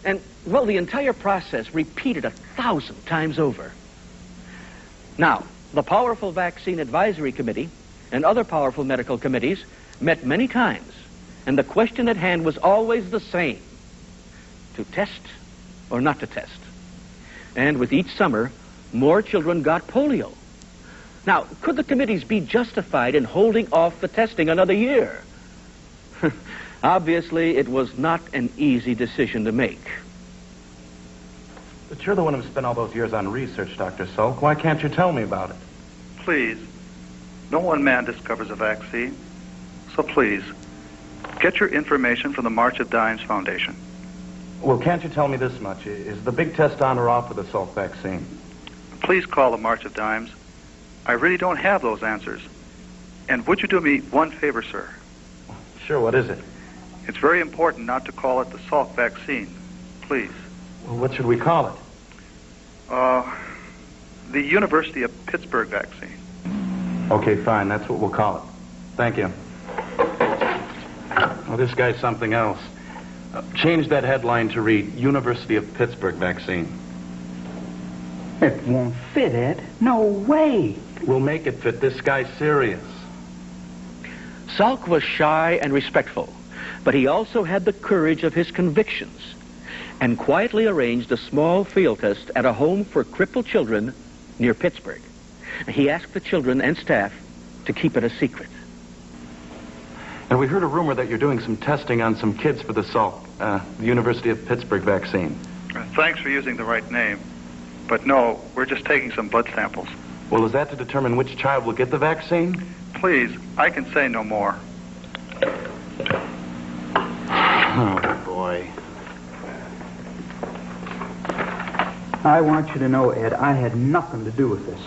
And, well, the entire process repeated 1,000 times over. Now, the powerful Vaccine Advisory Committee and other powerful medical committees met many times, and the question at hand was always the same: to test or not to test. And with each summer, more children got polio. Now, could the committees be justified in holding off the testing another year? Obviously, it was not an easy decision to make. But you're the one who spent all those years on research, Dr. Salk. Why can't you tell me about it? Please. No one man discovers a vaccine. So please, get your information from the March of Dimes Foundation. Well, can't you tell me this much? Is the big test on or off for the Salk vaccine? Please call the March of Dimes. I really don't have those answers. And would you do me one favor, sir? Sure, what is it? It's very important not to call it the Salk vaccine. Please. Well, what should we call it? The University of Pittsburgh vaccine. Okay, fine. That's what we'll call it. Thank you. Well, this guy's something else. Change that headline to read University of Pittsburgh vaccine. It won't fit, Ed. No way. We'll make it fit. This guy's serious. Salk was shy and respectful, but he also had the courage of his convictions and quietly arranged a small field test at a home for crippled children near Pittsburgh. He asked the children and staff to keep it a secret. And we heard a rumor that you're doing some testing on some kids for the Salk, the University of Pittsburgh vaccine. Thanks for using the right name. But no, we're just taking some blood samples. Well, is that to determine which child will get the vaccine? Please, I can say no more. Oh, boy. I want you to know, Ed, I had nothing to do with this.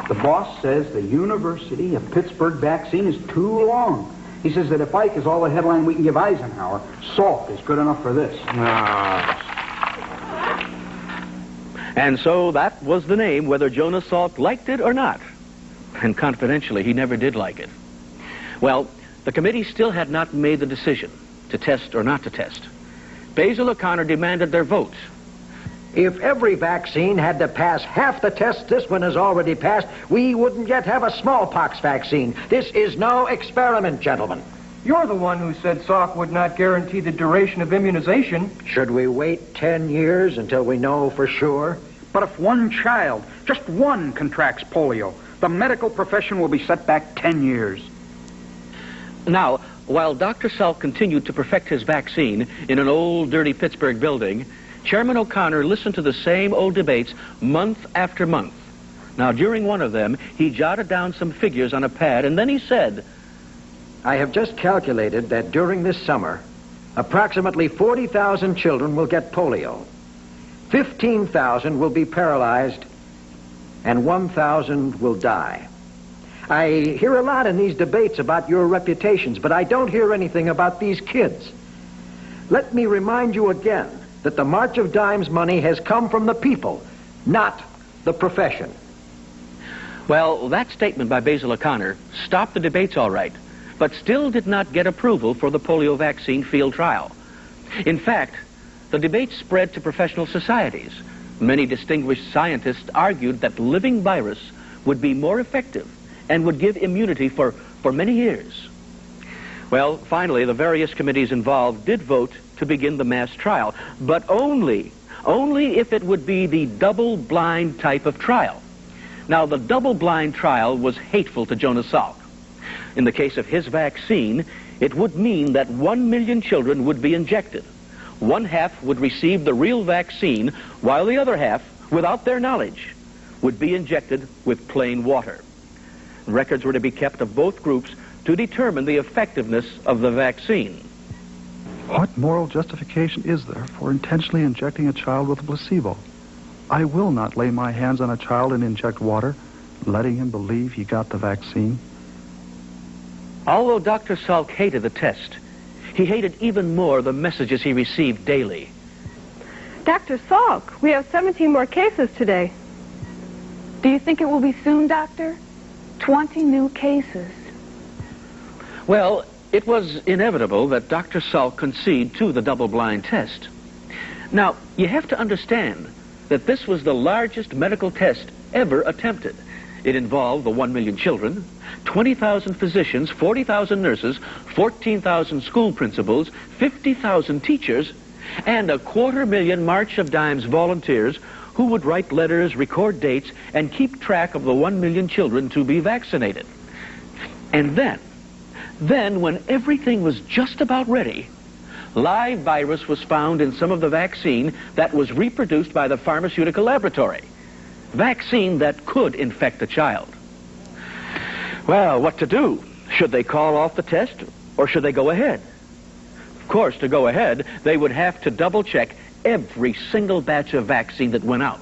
The boss says the University of Pittsburgh vaccine is too long. He says that if Ike is all the headline we can give Eisenhower, Salk is good enough for this. And so that was the name, whether Jonas Salk liked it or not. And confidentially, he never did like it. Well, the committee still had not made the decision to test or not to test. Basil O'Connor demanded their vote. If every vaccine had to pass half the tests this one has already passed, we wouldn't yet have a smallpox vaccine. This is no experiment, gentlemen. You're the one who said Salk would not guarantee the duration of immunization. Should we wait 10 years until we know for sure? But if one child, just one, contracts polio, the medical profession will be set back 10 years. Now, while Dr. Salk continued to perfect his vaccine in an old, dirty Pittsburgh building, Chairman O'Connor listened to the same old debates month after month. Now, during one of them, he jotted down some figures on a pad, and then he said, I have just calculated that during this summer, approximately 40,000 children will get polio. 15,000 will be paralyzed, and 1,000 will die. I hear a lot in these debates about your reputations, but I don't hear anything about these kids. Let me remind you again that the March of Dimes money has come from the people, not the profession. Well, that statement by Basil O'Connor stopped the debates all right, but still did not get approval for the polio vaccine field trial. In fact, the debate spread to professional societies. Many distinguished scientists argued that the living virus would be more effective and would give immunity for many years. Well, finally, the various committees involved did vote to begin the mass trial, but only if it would be the double-blind type of trial. Now, the double-blind trial was hateful to Jonas Salk. In the case of his vaccine, it would mean that 1 million children would be injected. One half would receive the real vaccine, while the other half, without their knowledge, would be injected with plain water. Records were to be kept of both groups to determine the effectiveness of the vaccine. What moral justification is there for intentionally injecting a child with a placebo? I will not lay my hands on a child and inject water, letting him believe he got the vaccine. Although Dr. Salk hated the test, he hated even more the messages he received daily. Dr. Salk, we have 17 more cases today. Do you think it will be soon, Doctor? 20 new cases. Well, it was inevitable that Dr. Salk concede to the double-blind test. Now, you have to understand that this was the largest medical test ever attempted. It involved the 1 million children, 20,000 physicians, 40,000 nurses, 14,000 school principals, 50,000 teachers, and 250,000 March of Dimes volunteers who would write letters, record dates, and keep track of the 1 million children to be vaccinated. And then when everything was just about ready, live virus was found in some of the vaccine that was reproduced by the pharmaceutical laboratory. Vaccine that could infect a child. Well, what to do? Should they call off the test, or should they go ahead? Of course, to go ahead, they would have to double-check every single batch of vaccine that went out.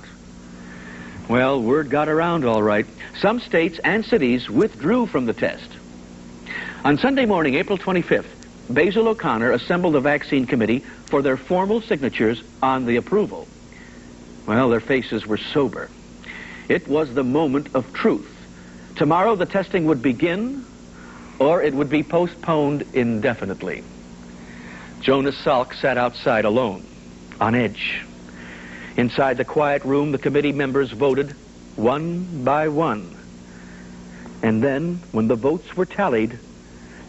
Well, word got around all right. Some states and cities withdrew from the test. On Sunday morning, April 25th, Basil O'Connor assembled the vaccine committee for their formal signatures on the approval. Well, their faces were sober. It was the moment of truth. Tomorrow the testing would begin, or it would be postponed indefinitely. Jonas Salk sat outside alone, on edge. Inside the quiet room, the committee members voted one by one. And then, when the votes were tallied,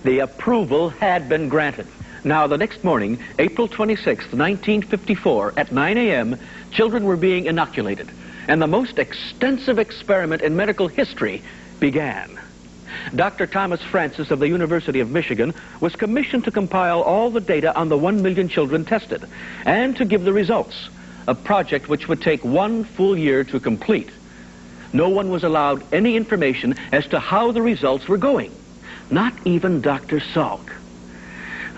the approval had been granted. Now, the next morning, April 26th, 1954, at 9 a.m., children were being inoculated, and the most extensive experiment in medical history began. Dr. Thomas Francis of the University of Michigan was commissioned to compile all the data on the 1 million children tested and to give the results, a project which would take 1 full year to complete. No one was allowed any information as to how the results were going, not even Dr. Salk.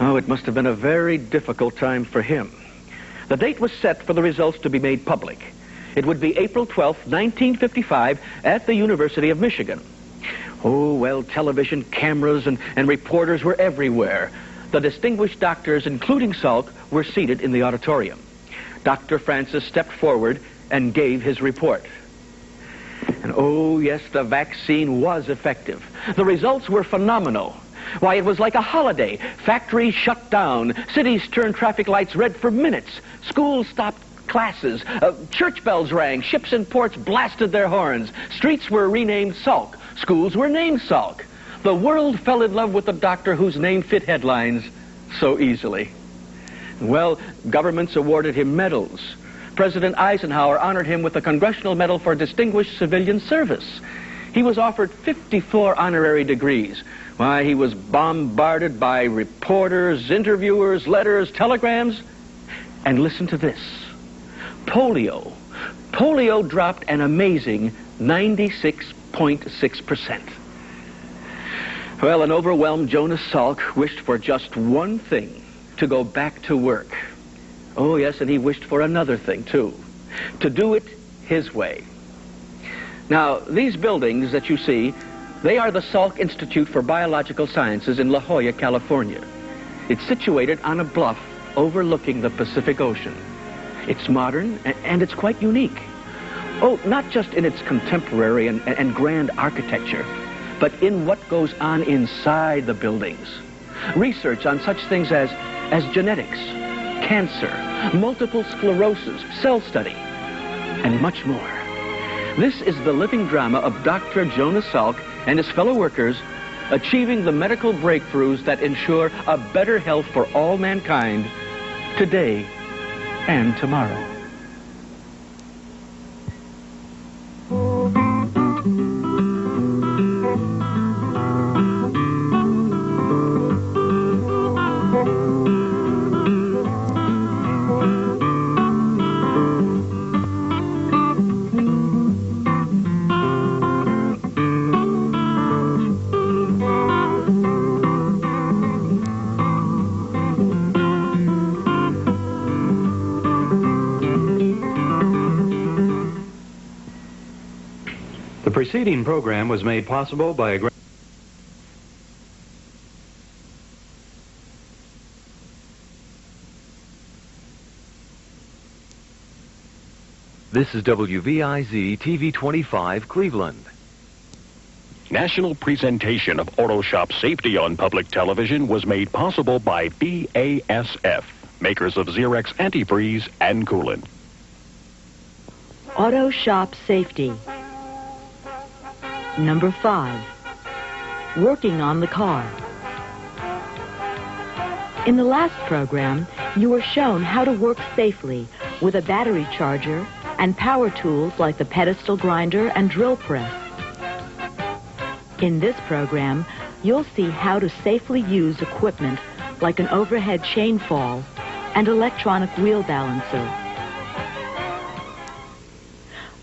Oh, it must have been a very difficult time for him. The date was set for the results to be made public. It would be April 12th, 1955, at the University of Michigan. Oh, well, television cameras and reporters were everywhere. The distinguished doctors, including Salk, were seated in the auditorium. Dr. Francis stepped forward and gave his report. And oh, yes, the vaccine was effective. The results were phenomenal. Why, it was like a holiday. Factories shut down. Cities turned traffic lights red for minutes. Schools stopped classes. Church bells rang. Ships and ports blasted their horns. Streets were renamed Salk. Schools were named Salk. The world fell in love with the doctor whose name fit headlines so easily. Well, governments awarded him medals. President Eisenhower honored him with the Congressional Medal for Distinguished Civilian Service. He was offered 54 honorary degrees. Why, he was bombarded by reporters, interviewers, letters, telegrams. And listen to this. Polio. Polio dropped an amazing 96.6%. Well, an overwhelmed Jonas Salk wished for just one thing, to go back to work. Oh, yes, and he wished for another thing, too, to do it his way. Now, these buildings that you see, they are the Salk Institute for Biological Sciences in La Jolla, California. It's situated on a bluff overlooking the Pacific Ocean. It's modern, and it's quite unique. Oh, not just in its contemporary and grand architecture, but in what goes on inside the buildings. Research on such things as genetics, cancer, multiple sclerosis, cell study, and much more. This is the living drama of Dr. Jonas Salk and his fellow workers achieving the medical breakthroughs that ensure a better health for all mankind today and tomorrow. The preceding program was made possible by a great... This is WVIZ TV 25, Cleveland. National presentation of auto shop safety on public television was made possible by BASF, makers of Xerox antifreeze and coolant. Auto shop safety. Number 5. Working on the car. In the last program, you were shown how to work safely with a battery charger and power tools like the pedestal grinder and drill press. In this program, you'll see how to safely use equipment like an overhead chain fall and electronic wheel balancer.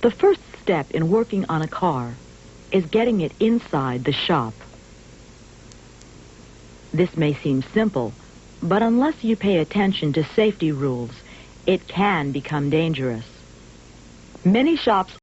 The first step in working on a car is getting it inside the shop. This may seem simple, but unless you pay attention to safety rules, it can become dangerous. Many shops